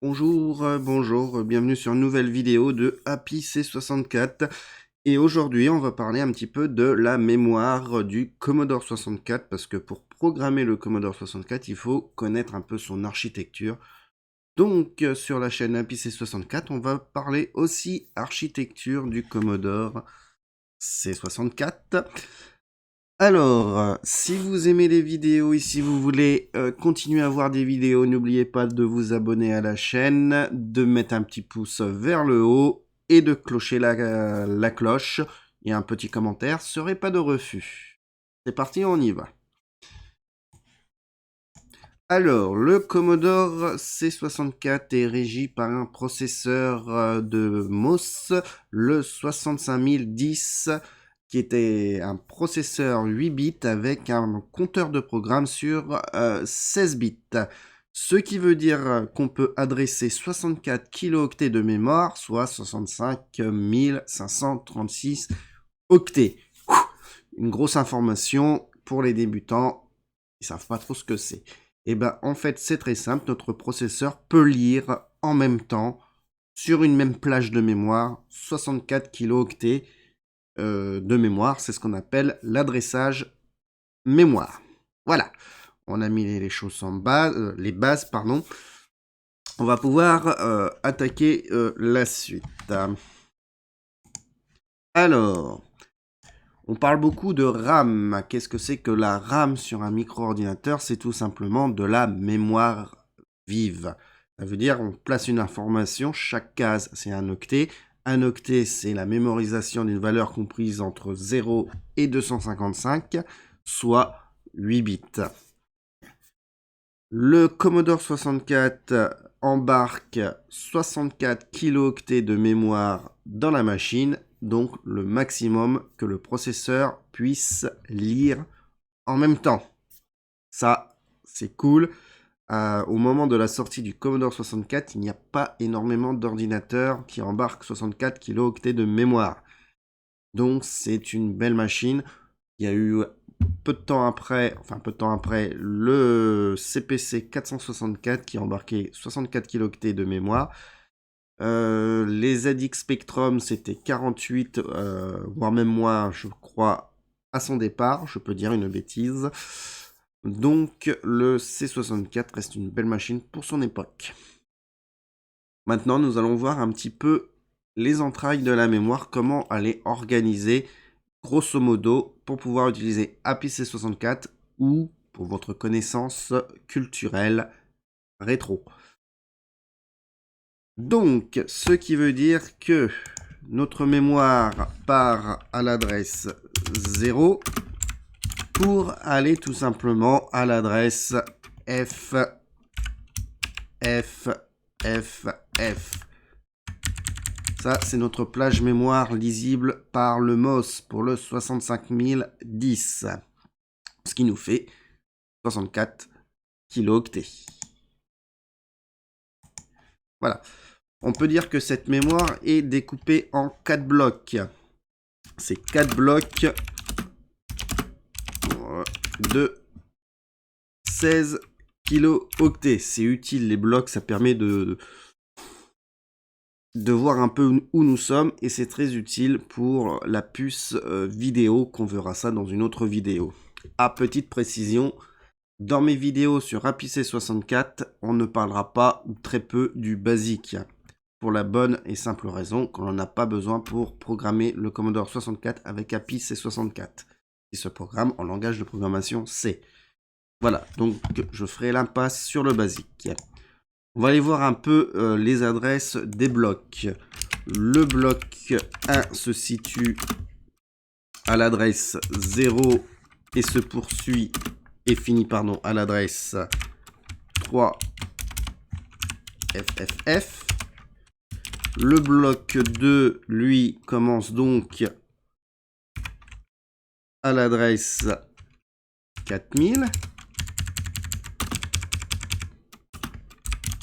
Bonjour, bonjour, bienvenue sur une nouvelle vidéo de Happy C64. Et aujourd'hui, on va parler un petit peu de la mémoire du Commodore 64 parce que pour programmer le Commodore 64, il faut connaître un peu son architecture. Donc, sur la chaîne Happy C64, on va parler aussi architecture du Commodore C64. Alors, si vous aimez les vidéos et si vous voulez continuer à voir des vidéos, n'oubliez pas de vous abonner à la chaîne, de mettre un petit pouce vers le haut et de clocher la cloche. Et un petit commentaire serait pas de refus. C'est parti, on y va. Alors, le Commodore C64 est régi par un processeur de MOS, le 65010, qui était un processeur 8 bits avec un compteur de programme sur 16 bits. Ce qui veut dire qu'on peut adresser 64 kilooctets de mémoire, soit 65 536 octets. Une grosse information pour les débutants, ils savent pas trop ce que c'est. Et ben en fait c'est très simple, notre processeur peut lire en même temps sur une même plage de mémoire 64 kilooctets de mémoire, c'est ce qu'on appelle l'adressage mémoire. Voilà, on a mis les choses en bas, les bases, pardon. On va pouvoir attaquer la suite. Alors, on parle beaucoup de RAM. Qu'est-ce que c'est que la RAM sur un micro-ordinateur? C'est tout simplement de la mémoire vive. Ça veut dire on place une information, chaque case c'est un octet. Un octet c'est la mémorisation d'une valeur comprise entre 0 et 255, soit 8 bits. Le Commodore 64 embarque 64 kilooctets de mémoire dans la machine, donc le maximum que le processeur puisse lire en même temps. Ça, c'est cool. Au moment de la sortie du Commodore 64, il n'y a pas énormément d'ordinateurs qui embarquent 64 kilooctets de mémoire. Donc c'est une belle machine. Il y a eu peu de temps après, le CPC 464 qui embarquait 64 kilooctets de mémoire. Les ZX Spectrum, c'était 48, voire même moins, je crois, à son départ. Je peux dire une bêtise. Donc, le C64 reste une belle machine pour son époque. Maintenant, nous allons voir un petit peu les entrailles de la mémoire, comment elle est organisée, grosso modo, pour pouvoir utiliser Happy C64 ou pour votre connaissance culturelle rétro. Donc, ce qui veut dire que notre mémoire part à l'adresse 0 pour aller tout simplement à l'adresse F, F, F, F. Ça, c'est notre plage mémoire lisible par le MOS pour le 65010. Ce qui nous fait 64 kilooctets. Voilà. On peut dire que cette mémoire est découpée en 4 blocs. Ces 4 blocs de 16 kilooctets. C'est utile, les blocs, ça permet de voir un peu où nous sommes et c'est très utile pour la puce vidéo qu'on verra ça dans une autre vidéo. À petite précision, dans mes vidéos sur Happy C64, on ne parlera pas ou très peu du basique. Pour la bonne et simple raison qu'on n'en a pas besoin pour programmer le Commodore 64 avec Happy C64. Il se programme en langage de programmation C. Voilà, donc je ferai l'impasse sur le basique. On va aller voir un peu les adresses des blocs. Le bloc 1 se situe à l'adresse 0 et se poursuit et finit à l'adresse 3 FFF. Le bloc 2, lui, commence donc à l'adresse 4000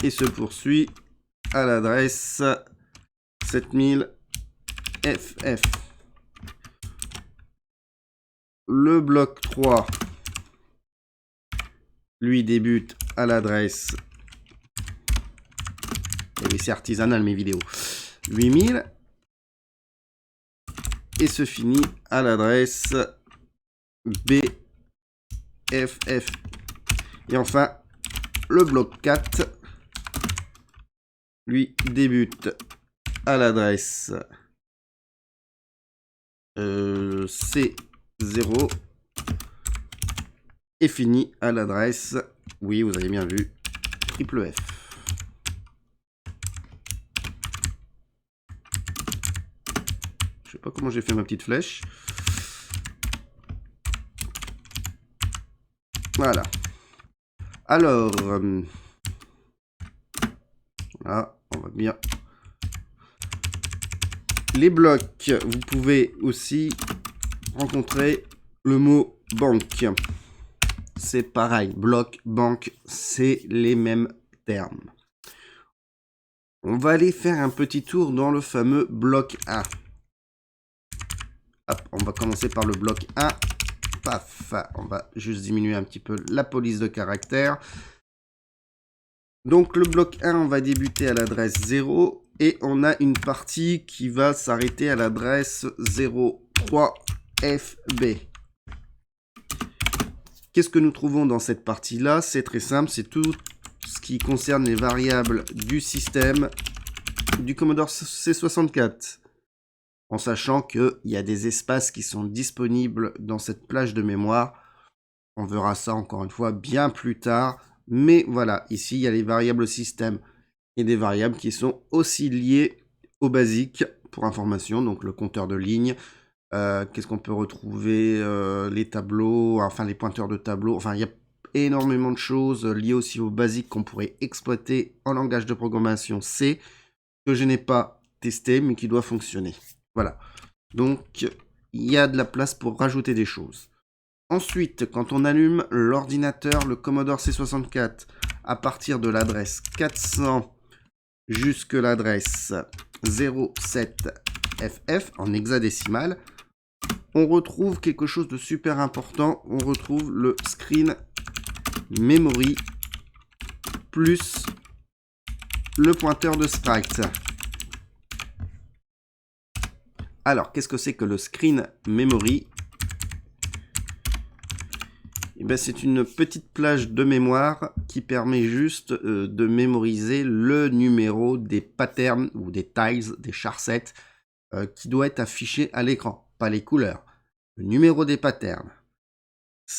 et se poursuit à l'adresse 7000 FF. Le bloc 3, lui, débute à l'adresse oui, c'est artisanal mes vidéos. 8000. Et se finit à l'adresse BFF. Et enfin, le bloc 4, lui, débute à l'adresse C0 et finit à l'adresse, oui, vous avez bien vu, triple F. Je sais pas comment j'ai fait ma petite flèche. Voilà. Alors, là, on va bien. Les blocs, vous pouvez aussi rencontrer le mot banque. C'est pareil, bloc, banque, c'est les mêmes termes. On va aller faire un petit tour dans le fameux bloc 1. Hop, on va commencer par le bloc 1. Paf, on va juste diminuer un petit peu la police de caractère. Donc le bloc 1, on va débuter à l'adresse 0 et on a une partie qui va s'arrêter à l'adresse 03FB. Qu'est-ce que nous trouvons dans cette partie-là? C'est très simple, c'est tout ce qui concerne les variables du système du Commodore C64. En sachant qu'il y a des espaces qui sont disponibles dans cette plage de mémoire. On verra ça encore une fois bien plus tard. Mais voilà, ici il y a les variables système et des variables qui sont aussi liées au basique pour information. Donc le compteur de ligne, qu'est-ce qu'on peut retrouver, les tableaux, enfin les pointeurs de tableaux. Enfin il y a énormément de choses liées aussi au basique qu'on pourrait exploiter en langage de programmation C que je n'ai pas testé mais qui doit fonctionner. Voilà, donc il y a de la place pour rajouter des choses. Ensuite, quand on allume l'ordinateur, le Commodore C64, à partir de l'adresse 400 jusque l'adresse 07FF en hexadécimal, on retrouve quelque chose de super important. On retrouve le screen memory plus le pointeur de sprite. Alors, qu'est-ce que c'est que le screen memory? Eh bien, c'est une petite plage de mémoire qui permet juste de mémoriser le numéro des patterns ou des tiles, des charsets qui doit être affiché à l'écran, pas les couleurs. Le numéro des patterns.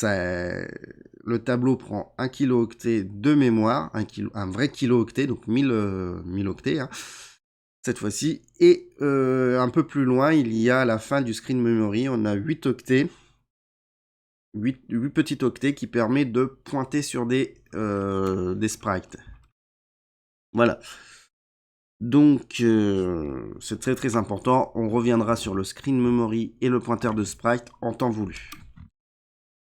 Le tableau prend 1 kilooctet de mémoire, un vrai kilooctet, donc 1000 octets, hein, cette fois-ci. Et un peu plus loin, il y a à la fin du screen memory, on a 8 octets. 8 petits octets qui permet de pointer sur des sprites. Voilà. Donc, c'est très très important. On reviendra sur le screen memory et le pointeur de sprite en temps voulu.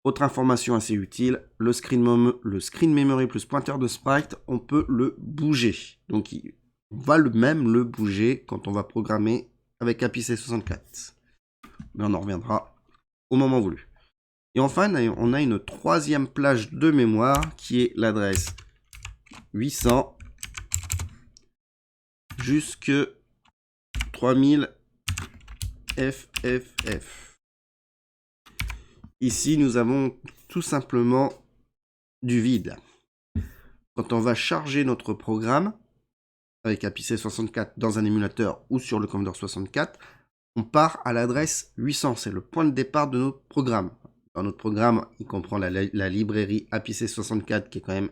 Autre information assez utile, le screen memory plus pointeur de sprite, on peut le bouger. Donc, on va même le bouger quand on va programmer avec API C64. Mais on en reviendra au moment voulu. Et enfin, on a une troisième plage de mémoire qui est l'adresse 800 jusque 3000 FFF. Ici, nous avons tout simplement du vide. Quand on va charger notre programme avec API C64 dans un émulateur ou sur le Commodore 64, on part à l'adresse 800. C'est le point de départ de notre programme. Dans notre programme, il comprend la librairie API C64 qui est quand même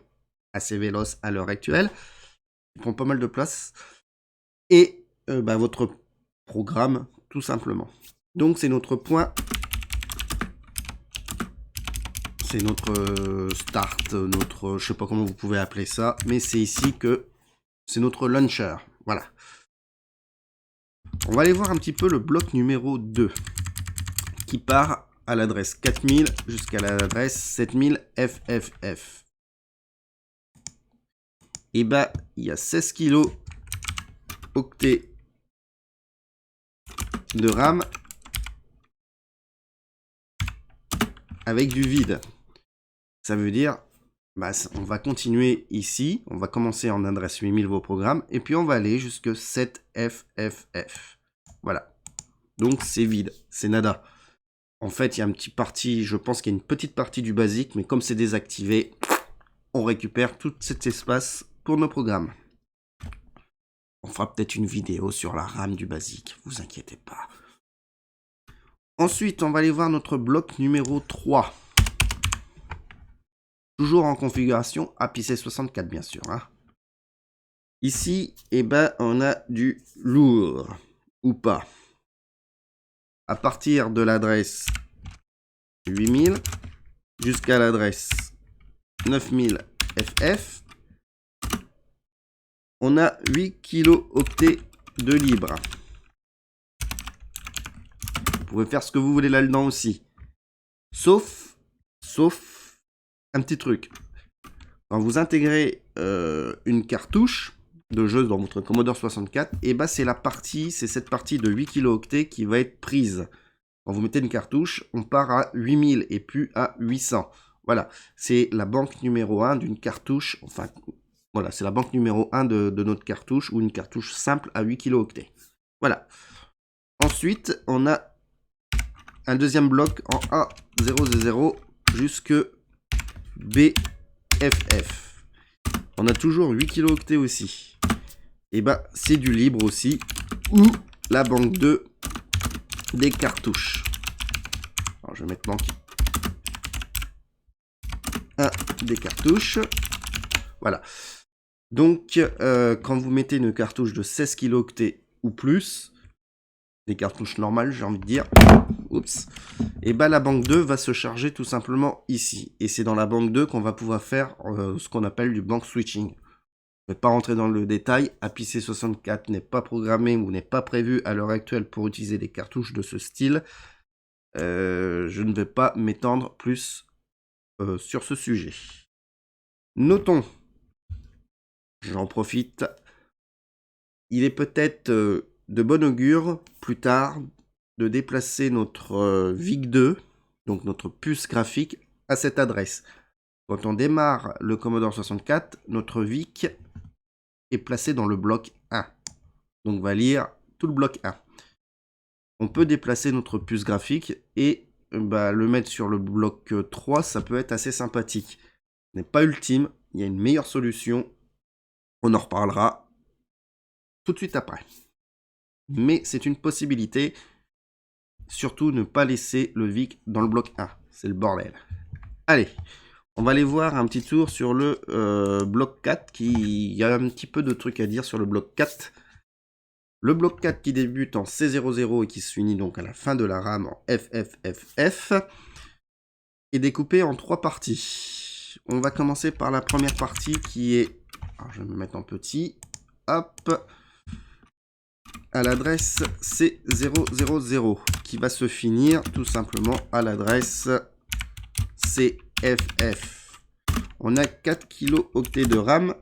assez véloce à l'heure actuelle. Il prend pas mal de place. Et votre programme, tout simplement. Donc c'est notre point. C'est notre start, je sais pas comment vous pouvez appeler ça, mais c'est ici que c'est notre launcher. Voilà. On va aller voir un petit peu le bloc numéro 2 qui part à l'adresse 4000 jusqu'à l'adresse 7000 FFF. Et bah, il y a 16 kilo octets de RAM avec du vide. Ça veut dire bah, on va continuer ici. On va commencer en adresse 8000 vos programmes. Et puis on va aller jusque 7FFF. Voilà. Donc c'est vide. C'est nada. En fait, il y a une petite partie, je pense qu'il y a une petite partie du basique, mais comme c'est désactivé, on récupère tout cet espace pour nos programmes. On fera peut-être une vidéo sur la RAM du basique, vous inquiétez pas. Ensuite, on va aller voir notre bloc numéro 3. Toujours en configuration APC64, bien sûr. Hein. Ici, eh ben, on a du lourd, ou pas. À partir de l'adresse 8000 jusqu'à l'adresse 9000 FF, on a 8 kilooctets de libre. Vous pouvez faire ce que vous voulez là-dedans aussi. Sauf un petit truc. Quand vous intégrez une cartouche de jeu dans votre Commodore 64, et bah c'est cette partie de 8 kilooctets qui va être prise. Quand vous mettez une cartouche, on part à 8000 et plus à 800. Voilà, c'est la banque numéro 1 d'une cartouche, enfin, voilà, c'est la banque numéro 1 de notre cartouche, ou une cartouche simple à 8 kilooctets. Voilà. Ensuite, on a un deuxième bloc en A000 jusque BFF. On a toujours 8 kilooctets aussi. Et bah, c'est du libre aussi, ou la banque 2 des cartouches. Alors, je vais mettre banque 1 des cartouches. Voilà. Donc, quand vous mettez une cartouche de 16 kilooctets ou plus, des cartouches normales, j'ai envie de dire, oups, et bah la banque 2 va se charger tout simplement ici. Et c'est dans la banque 2 qu'on va pouvoir faire ce qu'on appelle du bank switching. Je ne vais pas rentrer dans le détail, APC64 n'est pas programmé ou n'est pas prévu à l'heure actuelle pour utiliser des cartouches de ce style. Je ne vais pas m'étendre plus sur ce sujet. Notons, j'en profite, il est peut-être de bon augure plus tard de déplacer notre VIC2, donc notre puce graphique, à cette adresse. Quand on démarre le Commodore 64, notre VIC est placé dans le bloc 1. Donc on va lire tout le bloc 1. On peut déplacer notre puce graphique et le mettre sur le bloc 3, ça peut être assez sympathique. Ce n'est pas ultime, il y a une meilleure solution. On en reparlera tout de suite après. Mais c'est une possibilité. Surtout ne pas laisser le VIC dans le bloc 1. C'est le bordel. Allez, on va aller voir un petit tour sur le bloc 4. Il y a un petit peu de trucs à dire sur le bloc 4. Le bloc 4 qui débute en C00 et qui se finit donc à la fin de la RAM en FFFF est découpé en 3 parties. On va commencer par la première partie qui est... Alors je vais me mettre en petit. Hop, à l'adresse C000 qui va se finir tout simplement à l'adresse CFF. On a 4 kilooctets de RAM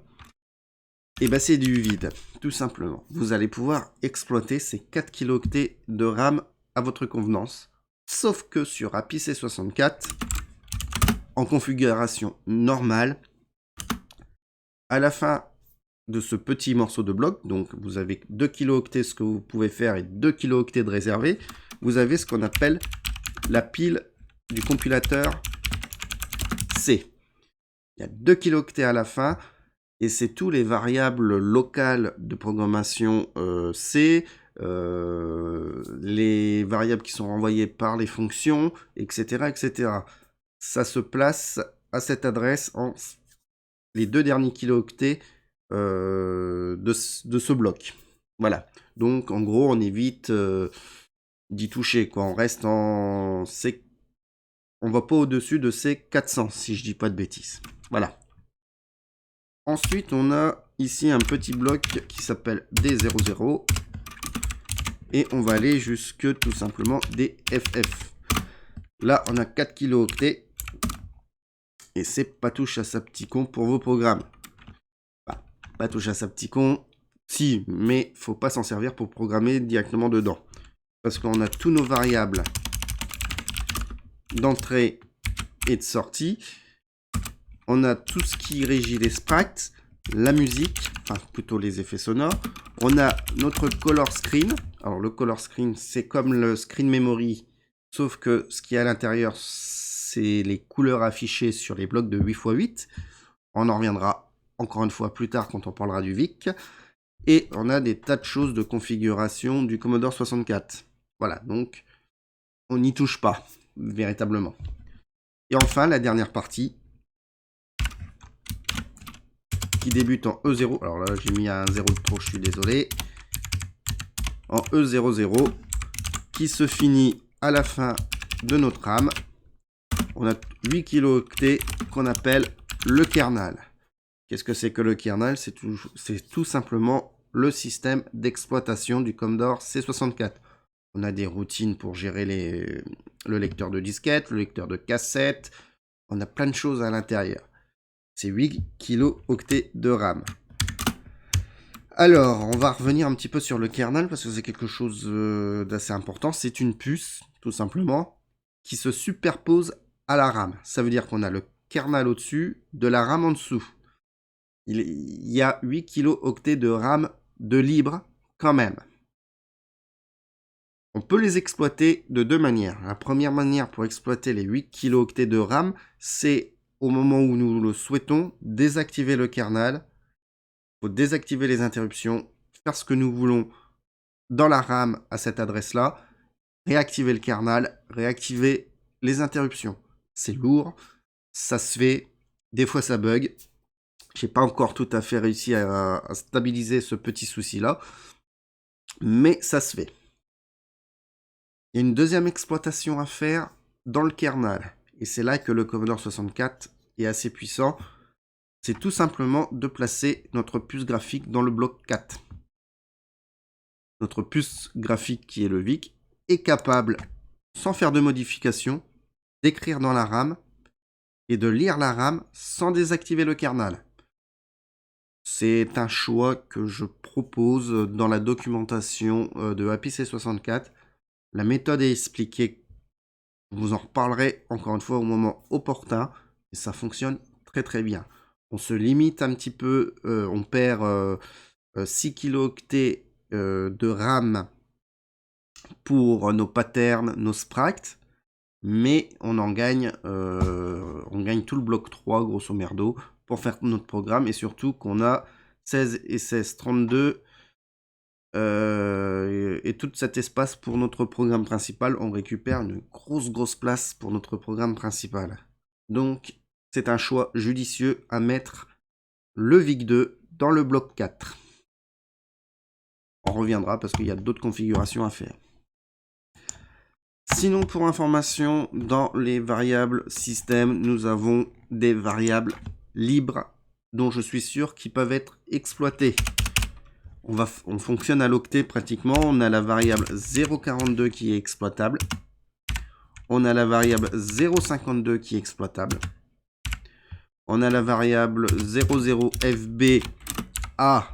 et bah c'est du vide, tout simplement. Vous allez pouvoir exploiter ces 4 kilooctets de RAM à votre convenance, sauf que sur APC64, en configuration normale, à la fin de ce petit morceau de bloc, donc vous avez 2 kilooctets ce que vous pouvez faire et 2 kilooctets de réservé, vous avez ce qu'on appelle la pile du compilateur C. Il y a 2 kilooctets à la fin et c'est tous les variables locales de programmation C, les variables qui sont renvoyées par les fonctions, etc., etc. Ça se place à cette adresse en les 2 derniers kilooctets de ce bloc. Voilà. Donc, en gros, on évite d'y toucher, quoi. On reste en C. On va pas au-dessus de C400, si je dis pas de bêtises. Voilà. Ensuite, on a ici un petit bloc qui s'appelle D00. Et on va aller jusque, tout simplement, DFF. Là, on a 4 kilooctets. Et c'est pas touche à sa petit con pour vos programmes. Pas touche à sa petit con, si, mais faut pas s'en servir pour programmer directement dedans. Parce qu'on a tous nos variables d'entrée et de sortie. On a tout ce qui régit les sprites, la musique, enfin plutôt les effets sonores. On a notre color screen. Alors le color screen, c'est comme le screen memory, sauf que ce qu'il y a à l'intérieur, c'est les couleurs affichées sur les blocs de 8x8. On en reviendra encore une fois plus tard quand on parlera du VIC. Et on a des tas de choses de configuration du Commodore 64. Voilà, donc on n'y touche pas, véritablement. Et enfin, la dernière partie, qui débute en E0. Alors là, j'ai mis un 0 de trop, je suis désolé. En E00, qui se finit à la fin de notre RAM. On a 8 kilooctets qu'on appelle le kernel. Qu'est-ce que c'est que le kernel? C'est tout simplement le système d'exploitation du Commodore C64. On a des routines pour gérer le lecteur de disquette, le lecteur de cassette. On a plein de choses à l'intérieur. C'est 8 kilooctets de RAM. Alors, on va revenir un petit peu sur le kernel parce que c'est quelque chose d'assez important. C'est une puce, tout simplement, qui se superpose à la RAM. Ça veut dire qu'on a le kernel au-dessus, de la RAM en dessous. Il y a 8 kilooctets de RAM de libre quand même. On peut les exploiter de deux manières. La première manière pour exploiter les 8 kilooctets de RAM, c'est au moment où nous le souhaitons, désactiver le kernel. Il faut désactiver les interruptions, faire ce que nous voulons dans la RAM à cette adresse-là, réactiver le kernel, réactiver les interruptions. C'est lourd, ça se fait, des fois ça bug. Je n'ai pas encore tout à fait réussi à stabiliser ce petit souci-là, mais ça se fait. Il y a une deuxième exploitation à faire dans le kernel. Et c'est là que le Commodore 64 est assez puissant. C'est tout simplement de placer notre puce graphique dans le bloc 4. Notre puce graphique, qui est le VIC, est capable, sans faire de modification, d'écrire dans la RAM et de lire la RAM sans désactiver le kernel. C'est un choix que je propose dans la documentation de Happy C64. La méthode est expliquée, je vous en reparlerai encore une fois au moment opportun, et ça fonctionne très très bien. On se limite un petit peu, on perd 6 kilooctets de RAM pour nos patterns, nos sprites, mais on gagne tout le bloc 3 grosso merdo pour faire notre programme, et surtout qu'on a 16 et 16, 32 et tout cet espace pour notre programme principal. On récupère une grosse place pour notre programme principal. Donc c'est un choix judicieux à mettre le VIC2 dans le bloc 4. On reviendra parce qu'il y a d'autres configurations à faire. Sinon, pour information, dans les variables système, nous avons des variables libres dont je suis sûr qu'ils peuvent être exploitées. On fonctionne à l'octet pratiquement. On a la variable 0,42 qui est exploitable. On a la variable 0,52 qui est exploitable. On a la variable 00FB A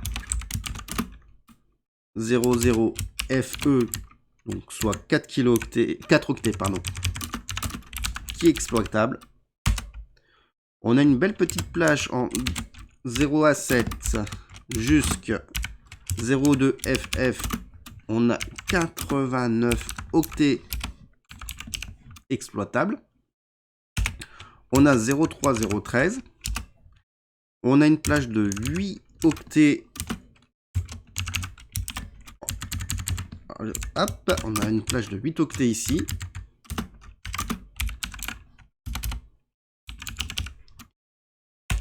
00FE, donc soit 4 octets, qui est exploitable. On a une belle petite plage en 0A7 jusqu'à 02FF. On a 89 octets exploitables. On a 03013. On a une plage de 8 octets. Hop, on a une plage de 8 octets ici.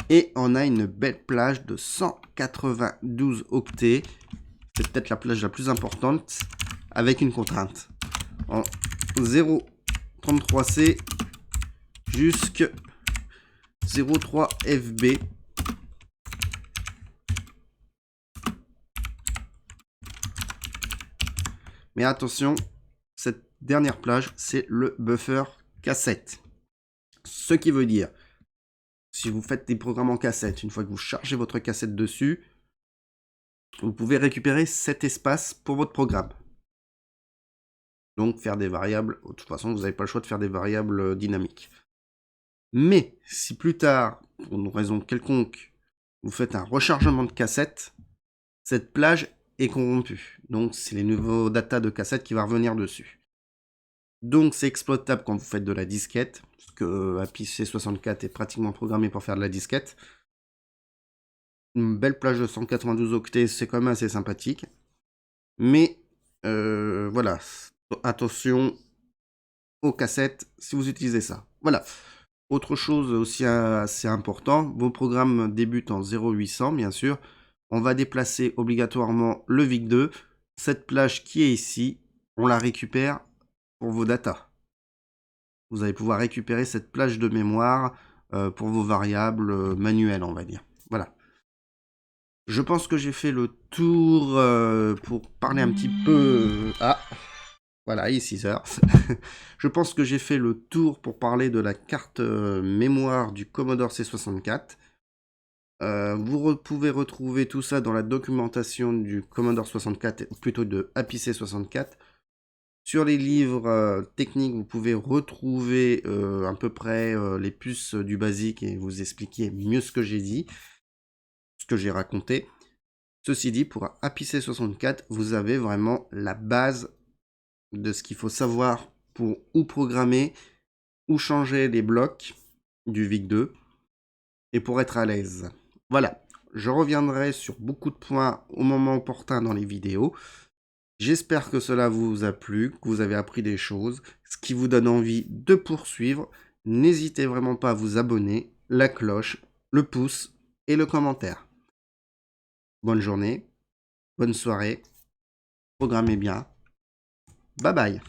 Et on a une belle plage de 192 octets. C'est peut-être la plage la plus importante, avec une contrainte. En 0.33c jusqu'à 0.3fb. Mais attention, cette dernière plage, c'est le buffer cassette. Ce qui veut dire, si vous faites des programmes en cassette, une fois que vous chargez votre cassette dessus, vous pouvez récupérer cet espace pour votre programme. Donc faire des variables, de toute façon vous n'avez pas le choix de faire des variables dynamiques. Mais si plus tard, pour une raison quelconque, vous faites un rechargement de cassette, cette plage est corrompue. Donc c'est les nouveaux data de cassette qui va revenir dessus. Donc c'est exploitable quand vous faites de la disquette, parce que API C64 est pratiquement programmé pour faire de la disquette. Une belle plage de 192 octets, c'est quand même assez sympathique. Mais voilà, attention aux cassettes si vous utilisez ça. Voilà. Autre chose aussi assez important, vos programmes débutent en 0800 bien sûr. On va déplacer obligatoirement le VIC2. Cette plage qui est ici, on la récupère pour vos datas. Vous allez pouvoir récupérer cette plage de mémoire pour vos variables manuelles, on va dire. Voilà. Je pense que j'ai fait le tour pour parler un petit peu... Ah, voilà, il est 6 heures. Je pense que j'ai fait le tour pour parler de la carte mémoire du Commodore C64. Vous pouvez retrouver tout ça dans la documentation du Commodore 64, ou plutôt de API C64. Sur les livres techniques, vous pouvez retrouver à peu près les puces du basique et vous expliquer mieux ce que j'ai dit, ce que j'ai raconté. Ceci dit, pour API C64, vous avez vraiment la base de ce qu'il faut savoir pour ou programmer ou changer les blocs du VIC2 et pour être à l'aise. Voilà, je reviendrai sur beaucoup de points au moment opportun dans les vidéos. J'espère que cela vous a plu, que vous avez appris des choses, ce qui vous donne envie de poursuivre. N'hésitez vraiment pas à vous abonner, la cloche, le pouce et le commentaire. Bonne journée, bonne soirée, programmez bien. Bye bye.